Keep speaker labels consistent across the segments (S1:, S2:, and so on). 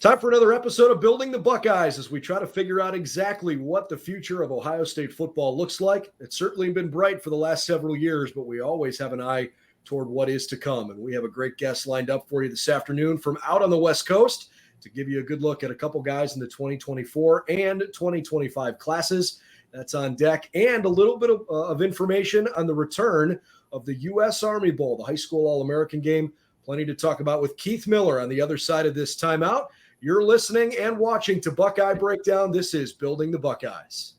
S1: Time for another episode of Building the Buckeyes as we try to figure out exactly what the future of Ohio State football looks like. It's certainly been bright for the last several years, but we always have an eye toward what is to come. And we have a great guest lined up for you this afternoon from out on the West Coast to give you a good look at a couple guys in the 2024 and 2025 classes. That's on deck, and a little bit of information on the return of the U.S. Army Bowl, the high school All-American game. Plenty to talk about with Keith Miller on the other side of this timeout. You're listening and watching to Buckeye Breakdown. This is Building the Buckeyes.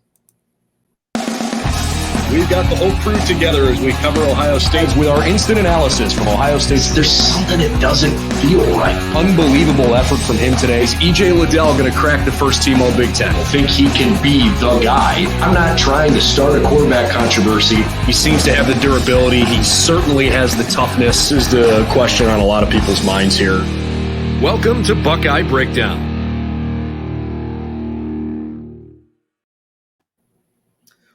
S1: We've got the whole crew together as we cover Ohio State with our instant analysis from Ohio State.
S2: There's something that doesn't feel right.
S1: Unbelievable effort from him today. Is E.J. Liddell going to crack the first team All-Big Ten?
S2: I think he can be the guy. I'm not trying to start a quarterback controversy.
S1: He seems to have the durability. He certainly has the toughness. This is the question on a lot of people's minds here. Welcome to Buckeye Breakdown.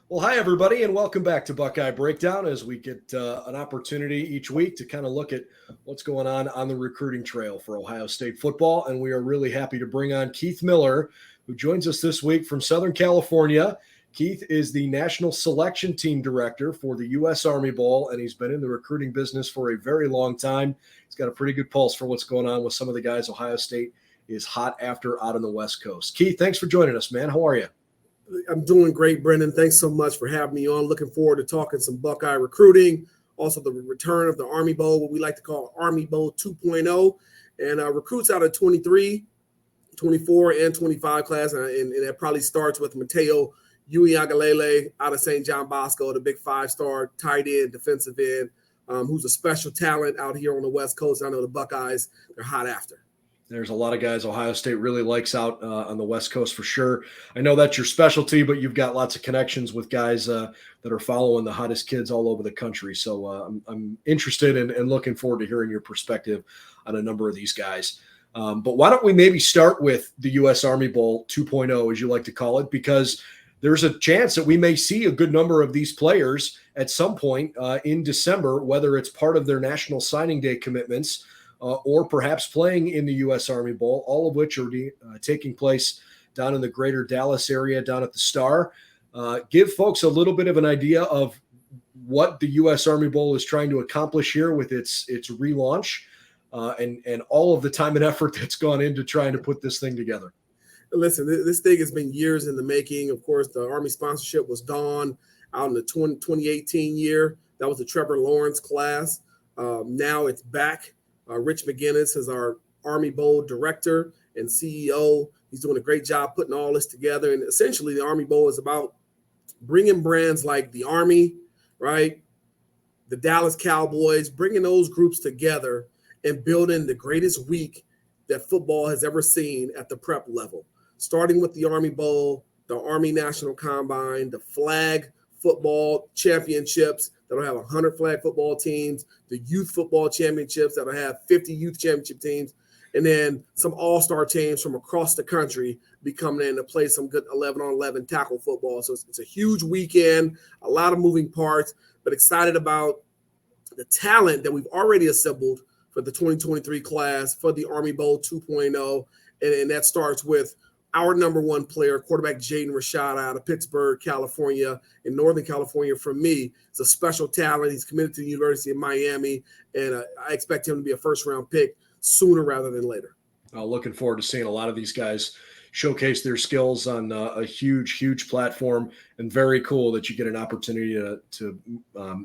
S1: Well, hi, everybody, and welcome back to Buckeye Breakdown as we get an opportunity each week to kind of look at what's going on the recruiting trail for Ohio State football. And we are really happy to bring on Keith Miller, who joins us this week from Southern California. Keith is the National Selection Team Director for the U.S. Army Bowl, and he's been in the recruiting business for a very long time. He's got a pretty good pulse for what's going on with some of the guys Ohio State is hot after out on the West Coast. Keith, thanks for joining us, man. How are you?
S3: I'm doing great, Brendan. Thanks so much for having me on. Looking forward to talking some Buckeye recruiting, also the return of the Army Bowl, what we like to call Army Bowl 2.0, and recruits out of 23, 24, and 25 class, and that probably starts with Mateo Uiagalelei out of St. John Bosco, the big five-star tight end, defensive end, who's a special talent out here on the West Coast. I know the Buckeyes, they're hot after.
S1: There's a lot of guys Ohio State really likes out on the West Coast for sure. I know that's your specialty, but you've got lots of connections with guys that are following the hottest kids all over the country. So I'm interested and looking forward to hearing your perspective on a number of these guys. But why don't we maybe start with the U.S. Army Bowl 2.0, as you like to call it, because there's a chance that we may see a good number of these players at some point in December, whether it's part of their National Signing Day commitments or perhaps playing in the U.S. Army Bowl, all of which are taking place down in the greater Dallas area, down at the Star. Give folks a little bit of an idea of what the U.S. Army Bowl is trying to accomplish here with its relaunch and all of the time and effort that's gone into trying to put this thing together.
S3: Listen, this thing has been years in the making. Of course, the Army sponsorship was done out in the 2018 year. That was the Trevor Lawrence class. Now it's back. Rich McGinnis is our Army Bowl director and CEO. He's doing a great job putting all this together. And essentially, the Army Bowl is about bringing brands like the Army, right, the Dallas Cowboys, bringing those groups together and building the greatest week that football has ever seen at the prep level. Starting with the Army Bowl, the Army National Combine, the flag football championships that'll have 100 flag football teams, the youth football championships that'll have 50 youth championship teams, and then some all-star teams from across the country be coming in to play some good 11-on-11 tackle football. So it's a huge weekend, a lot of moving parts, but excited about the talent that we've already assembled for the 2023 class for the Army Bowl 2.0, and that starts with our number one player, quarterback Jaden Rashada out of Pittsburgh, California, in Northern California. For me, he's a special talent. He's committed to the University of Miami, and I expect him to be a first-round pick sooner rather than later.
S1: Looking forward to seeing a lot of these guys showcase their skills on a huge platform, and very cool that you get an opportunity to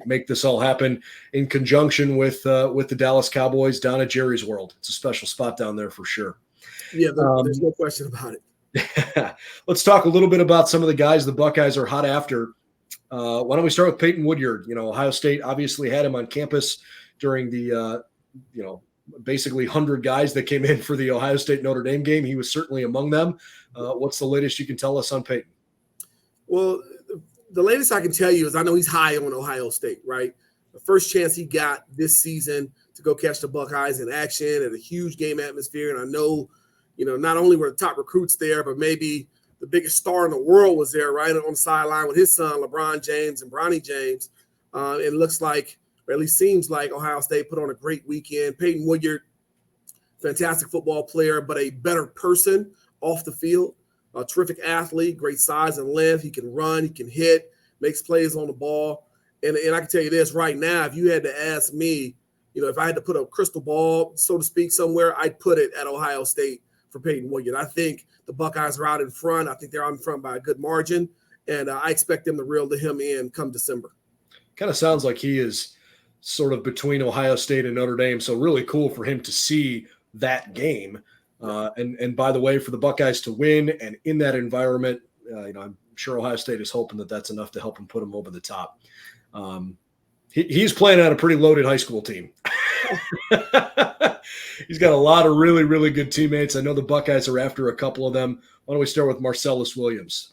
S1: make this all happen in conjunction with the Dallas Cowboys down at Jerry's World. It's a special spot down there for sure.
S3: Yeah, there's no question about it.
S1: Let's talk a little bit about some of the guys the Buckeyes are hot after. Why don't we start with Peyton Woodyard? You know, Ohio State obviously had him on campus during the, basically 100 guys that came in for the Ohio State Notre Dame game. He was certainly among them. What's the latest you can tell us on Peyton?
S3: Well, the latest I can tell you is I know he's high on Ohio State, right? The first chance he got this season to go catch the Buckeyes in action at a huge game atmosphere. And I know, not only were the top recruits there, but maybe the biggest star in the world was there, right, on the sideline with his son, LeBron James and Bronny James. It looks like, or at least seems like, Ohio State put on a great weekend. Peyton Woodyard fantastic football player, but a better person off the field. A terrific athlete, great size and length. He can run, he can hit, makes plays on the ball. And I can tell you this right now, if you had to ask me, if I had to put a crystal ball, so to speak, somewhere, I'd put it at Ohio State for Peyton Woodyard. I think the Buckeyes are out in front. I think they're out in front by a good margin. And I expect them to reel him in come December.
S1: Kind of sounds like he is sort of between Ohio State and Notre Dame. So really cool for him to see that game. And by the way, for the Buckeyes to win and in that environment, I'm sure Ohio State is hoping that that's enough to help him put him over the top. He's playing on a pretty loaded high school team. He's got a lot of really, really good teammates. I know the Buckeyes are after a couple of them. Why don't we start with Marcellus Williams?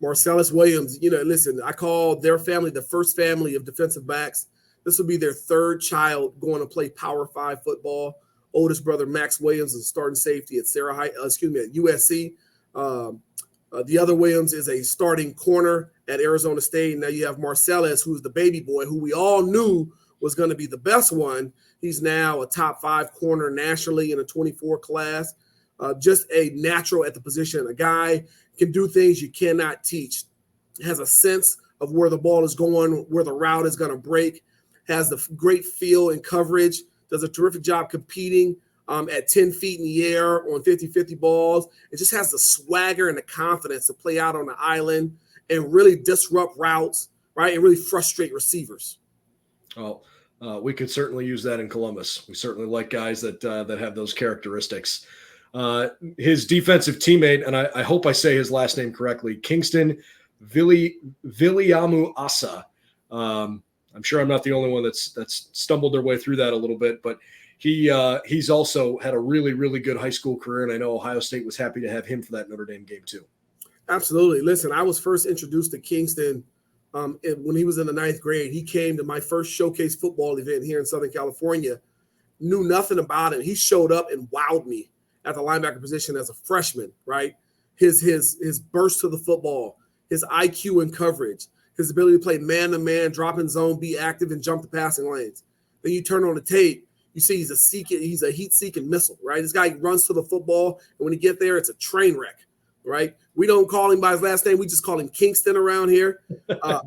S3: Marcellus Williams, listen, I call their family the first family of defensive backs. This will be their third child going to play Power 5 football. Oldest brother, Max Williams, is starting safety at at USC. The other Williams is a starting corner at Arizona State. Now you have Marcellus, who's the baby boy, who we all knew was going to be the best one. He's now a top 5 corner nationally in a 24 class. Just a natural at the position. A guy can do things you cannot teach. Has a sense of where the ball is going, where the route is going to break. Has the great feel and coverage. Does a terrific job competing at 10 feet in the air on 50-50 balls. It just has the swagger and the confidence to play out on the island and really disrupt routes, right, and really frustrate receivers.
S1: Well, we could certainly use that in Columbus. We certainly like guys that have those characteristics. His defensive teammate, and I hope I say his last name correctly, Kingston Viliamu-Asa. I'm sure I'm not the only one that's stumbled their way through that a little bit, but he's also had a really, really good high school career, and I know Ohio State was happy to have him for that Notre Dame game too.
S3: Absolutely. Listen, I was first introduced to Kingston when he was in the 9th grade. He came to my first showcase football event here in Southern California. Knew nothing about him. He showed up and wowed me at the linebacker position as a freshman, right? His burst to the football, his IQ and coverage, his ability to play man-to-man, drop in zone, be active, and jump the passing lanes. Then you turn on the tape, you see he's a heat-seeking missile, right? This guy runs to the football, and when he get there, it's a train wreck, right? We don't call him by his last name. We just call him Kingston around here.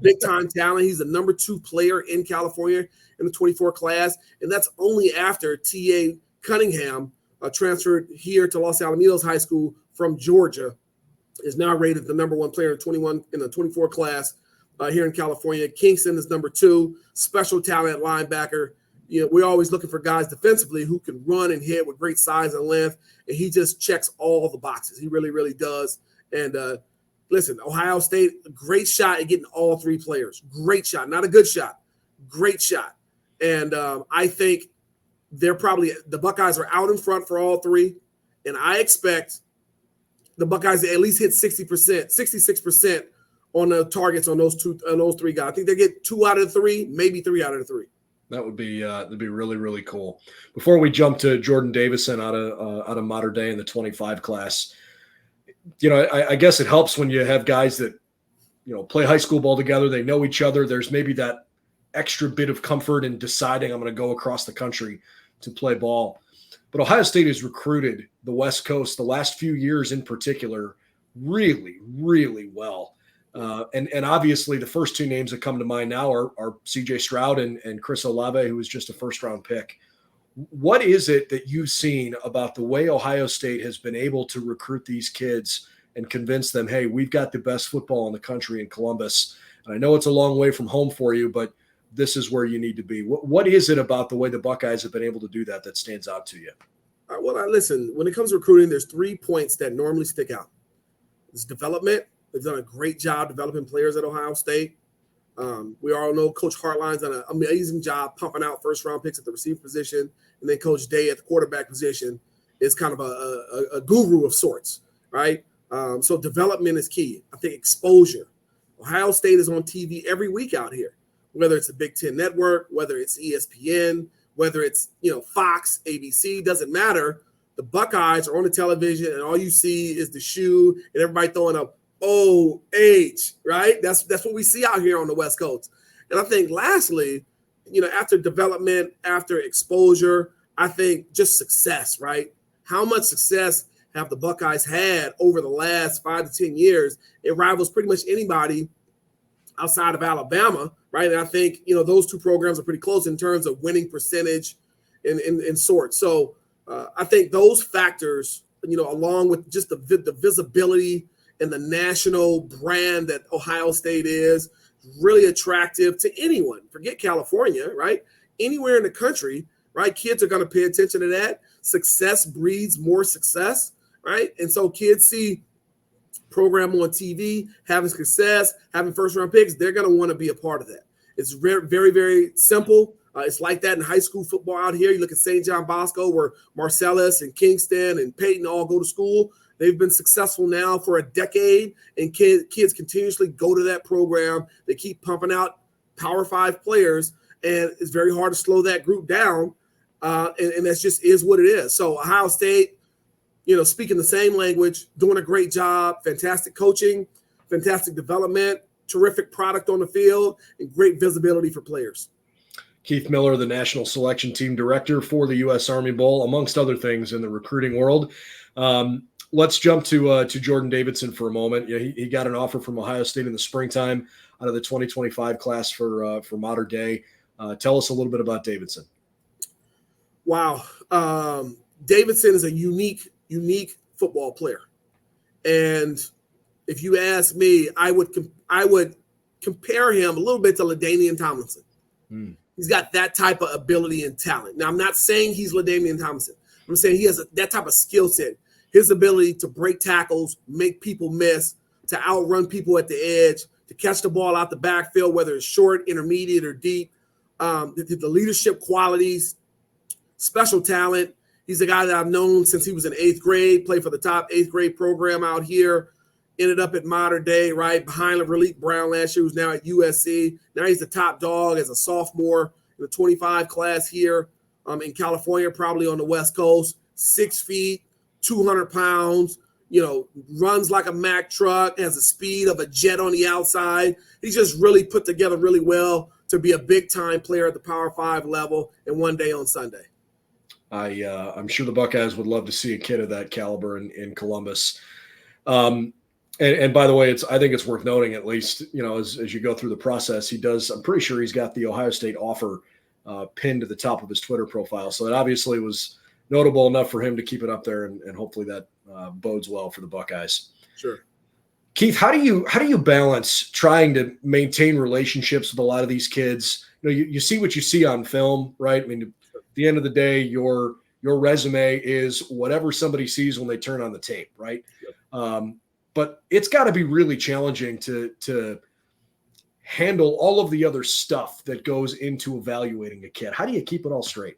S3: Big-time talent. He's the number 2 player in California in the 24 class, and that's only after T.A. Cunningham transferred here to Los Alamitos High School from Georgia, is now rated the number 1 player in the 24 class here in California. Kingston is number 2, special talent linebacker. We're always looking for guys defensively who can run and hit with great size and length, and he just checks all the boxes. He really, really does. And listen, Ohio State, a great shot at getting all 3 players. Great shot, not a good shot, great shot. And I think the Buckeyes are out in front for all 3, and I expect the Buckeyes to at least hit 66% on the targets on those 3 guys. I think they get 2 out of 3, maybe 3 out of 3.
S1: That would be that'd be really, really cool. Before we jump to Jordon Davison out of Mater Dei in the 25 class, I guess it helps when you have guys that play high school ball together. They know each other. There's maybe that extra bit of comfort in deciding I'm going to go across the country to play ball. But Ohio State has recruited the West Coast the last few years in particular really, really well. And obviously the first 2 names that come to mind now are CJ Stroud and Chris Olave, who was just a first-round pick. What is it that you've seen about the way Ohio State has been able to recruit these kids and convince them, hey, we've got the best football in the country in Columbus? And I know it's a long way from home for you, but this is where you need to be. What is it about the way the Buckeyes have been able to do that stands out to you?
S3: Listen, when it comes to recruiting, there's 3 points that normally stick out. It's development. They've done a great job developing players at Ohio State. We all know Coach Hartline's done an amazing job pumping out first-round picks at the receiver position, and then Coach Day at the quarterback position is kind of a guru of sorts, right? So development is key. I think exposure. Ohio State is on TV every week out here, whether it's the Big Ten Network, whether it's ESPN, whether it's Fox, ABC, doesn't matter. The Buckeyes are on the television, and all you see is the shoe and everybody throwing up OH, right? That's what we see out here on the West Coast. And I think lastly, after development, after exposure, I think just success, right? how much success have the Buckeyes had over the last 5 to 10 years? It rivals pretty much anybody outside of Alabama, right? And I think, those two programs are pretty close in terms of winning percentage and sort. So I think those factors, along with just the visibility and the national brand that Ohio State is, really attractive to anyone. Forget California, right? Anywhere in the country, right? Kids are going to pay attention to that. Success breeds more success, right? And so kids see program on TV, having success, having first-round picks, they're going to want to be a part of that. It's very, very, very simple. It's like that in high school football out here. You look at St. John Bosco, where Marcellus and Kingston and Payton all go to school. They've been successful now for a decade, and kids continuously go to that program. They keep pumping out Power 5 players, and it's very hard to slow that group down, and that's just is what it is. So Ohio State, speaking the same language, doing a great job, fantastic coaching, fantastic development, terrific product on the field, and great visibility for players.
S1: Keith Miller, the National Selection Team Director for the U.S. Army Bowl, amongst other things in the recruiting world. Let's jump to Jordon Davison for a moment. Yeah, he got an offer from Ohio State in the springtime out of the 2025 class for Mater Dei. Tell us a little bit about Davison.
S3: Wow. Davison is a unique football player. And if you ask me, I would compare him a little bit to LaDainian Tomlinson. He's got that type of ability and talent. Now, I'm not saying he's LaDainian Tomlinson. I'm saying he has that type of skill set. His ability to break tackles, make people miss, to outrun people at the edge, to catch the ball out the backfield, whether it's short, intermediate, or deep. The leadership qualities, special talent. He's a guy that I've known since he was in 8th grade, played for the top 8th grade program out here, ended up at Mater Dei, right, behind Relique Brown last year, who's now at USC. Now he's the top dog as a sophomore in the 25 class here in California, probably on the West Coast. 6 feet, 200 pounds, runs like a Mack truck, has the speed of a jet on the outside. He's just really put together really well to be a big-time player at the Power 5 level and one day on Sunday.
S1: I'm sure the Buckeyes would love to see a kid of that caliber in Columbus. And by the way, I think it's worth noting, at least, as you go through the process, I'm pretty sure he's got the Ohio State offer pinned to the top of his Twitter profile. So it obviously was notable enough for him to keep it up there, and hopefully that bodes well for the Buckeyes.
S3: Sure.
S1: Keith, how do you balance trying to maintain relationships with a lot of these kids? You see what you see on film, right? I mean, at the end of the day, your resume is whatever somebody sees when they turn on the tape, right? Yep. But it's got to be really challenging to handle all of the other stuff that goes into evaluating a kid. How do you keep it all straight?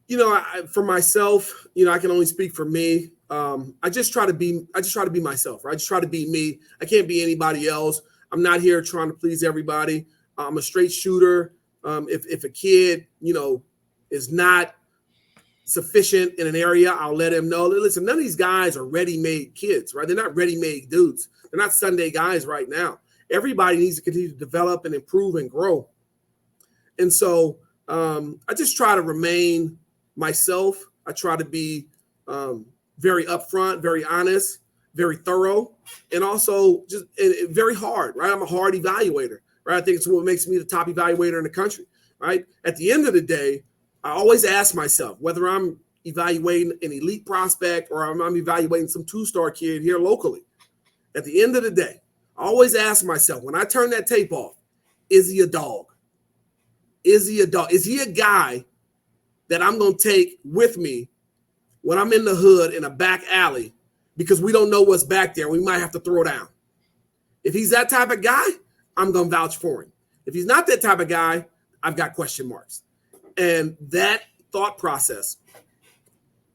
S3: For myself, I can only speak for me. I just try to be myself, right? I just try to be me. I can't be anybody else. I'm not here trying to please everybody. I'm a straight shooter. If a kid, is not sufficient in an area, I'll let him know. Listen, none of these guys are ready-made kids, right? They're not ready-made dudes. They're not Sunday guys right now. Everybody needs to continue to develop and improve and grow. And so I just try to remain myself. I try to be very upfront, very honest, very thorough, and also just very hard, right? I'm a hard evaluator, right? I think it's what makes me the top evaluator in the country, right? At the end of the day, I always ask myself whether I'm evaluating an elite prospect or I'm evaluating some 2-star kid here locally. At the end of the day, I always ask myself, when I turn that tape off, is he a dog? Is he a dog? Is he a guy that I'm going to take with me when I'm in the hood in a back alley because we don't know what's back there? We might have to throw down. If he's that type of guy, I'm going to vouch for him. If he's not that type of guy, I've got question marks. And that thought process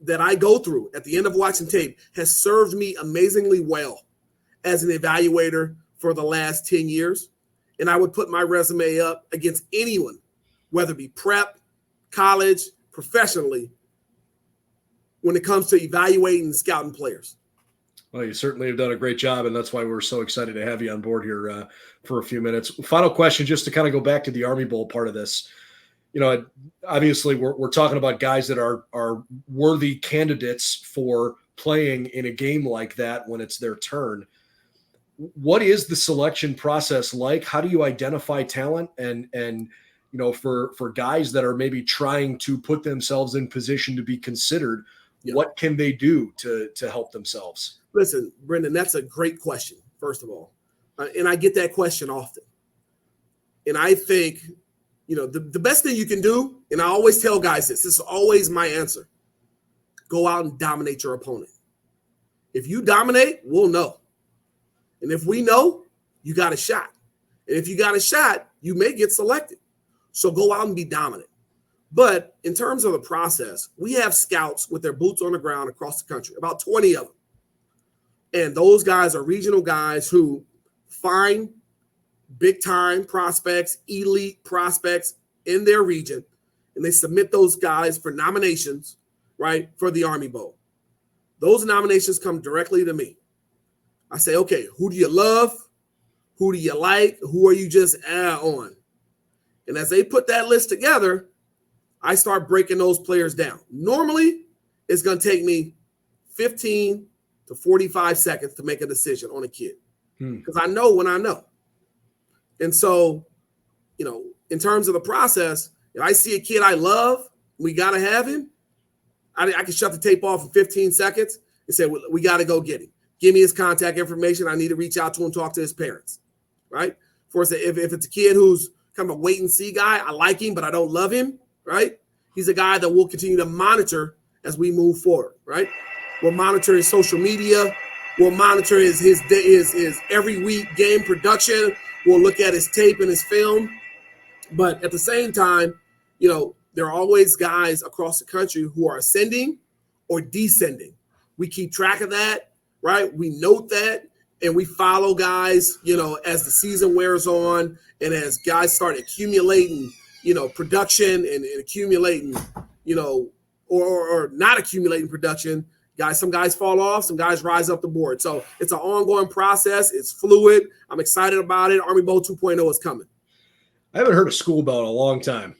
S3: that I go through at the end of watching tape has served me amazingly well as an evaluator for the last 10 years. And I would put my resume up against anyone, whether it be prep, college, professionally, when it comes to evaluating and scouting players.
S1: Well, you certainly have done a great job, and that's why we're so excited to have you on board here for a few minutes. Final question, just to kind of go back to the Army Bowl part of this. obviously we're talking about guys that are worthy candidates for playing in a game like that when it's their turn. What is the selection process like? How do you identify talent and for guys that are maybe trying to put themselves in position to be considered, what can they do to help themselves?
S3: Listen, Brendan, that's a great question, first of all. And I get that question often. And I think, the best thing you can do, and I always tell guys this is always my answer, go out and dominate your opponent. If you dominate, we'll know. And if we know, you got a shot. And if you got a shot, you may get selected. So go out and be dominant. But in terms of the process, we have scouts with their boots on the ground across the country, about 20 of them. And those guys are regional guys who find big-time prospects, elite prospects in their region, and they submit those guys for nominations, right, for the Army Bowl. Those nominations come directly to me. I say, okay, who do you love? Who do you like? Who are you just on? And as they put that list together, I start breaking those players down. Normally, it's going to take me 15 to 45 seconds to make a decision on a kid because I know when I know. And so, in terms of the process, if I see a kid I love, we got to have him, I can shut the tape off in 15 seconds and say, well, we got to go get him. Give me his contact information. I need to reach out to him, talk to his parents, right? For instance, if it's a kid who's kind of a wait-and-see guy, I like him, but I don't love him, right? He's a guy that we'll continue to monitor as we move forward, right? We'll monitor his social media. We'll monitor his every week game production. We'll look at his tape and his film. But at the same time, there are always guys across the country who are ascending or descending. We keep track of that. Right. We note that and we follow guys, as the season wears on and as guys start accumulating, production and accumulating, or not accumulating production. Some guys fall off, some guys rise up the board. So it's an ongoing process. It's fluid. I'm excited about it. Army Bowl 2.0 is coming.
S1: I haven't heard a school bell in a long time.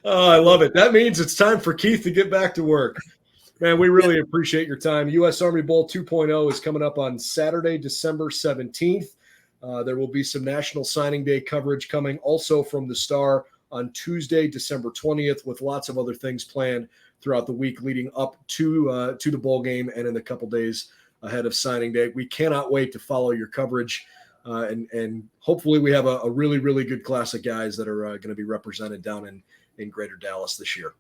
S1: Oh, I love it. That means it's time for Keith to get back to work. Man, we really appreciate your time. U.S. Army Bowl 2.0 is coming up on Saturday, December 17th. There will be some National Signing Day coverage coming also from the Star on Tuesday, December 20th, with lots of other things planned throughout the week leading up to the bowl game and in the couple days ahead of signing day. We cannot wait to follow your coverage, and hopefully we have a really, really good class of guys that are going to be represented down in Greater Dallas this year.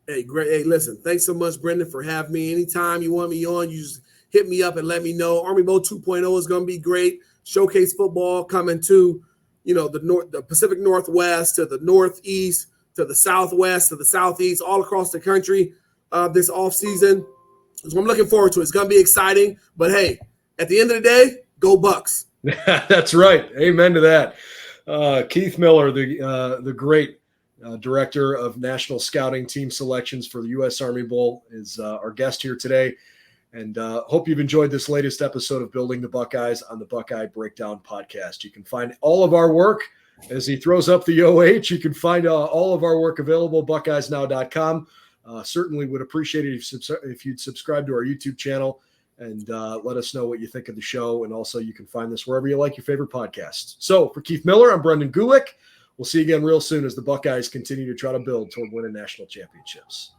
S3: Hey, great. Hey, listen, thanks so much, Brendan, for having me. Anytime you want me on, you just hit me up and let me know. Army Bowl 2.0 is going to be great. Showcase football coming to, the Pacific Northwest, to the Northeast, to the Southwest, to the Southeast, all across the country this offseason. So I'm looking forward to it. It's going to be exciting. But, hey, at the end of the day, go Bucks.
S1: That's right. Amen to that. Keith Miller, the great Director of National Scouting Team Selections for the U.S. Army Bowl, is our guest here today. And hope you've enjoyed this latest episode of Building the Buckeyes on the Buckeye Breakdown Podcast. You can find all of our work as he throws up the OH. You can find all of our work available, BuckeyesNow.com. Certainly would appreciate it if you'd subscribe to our YouTube channel and let us know what you think of the show. And also you can find this wherever you like your favorite podcasts. So for Keith Miller, I'm Brendan Gulick. We'll see you again real soon as the Buckeyes continue to try to build toward winning national championships.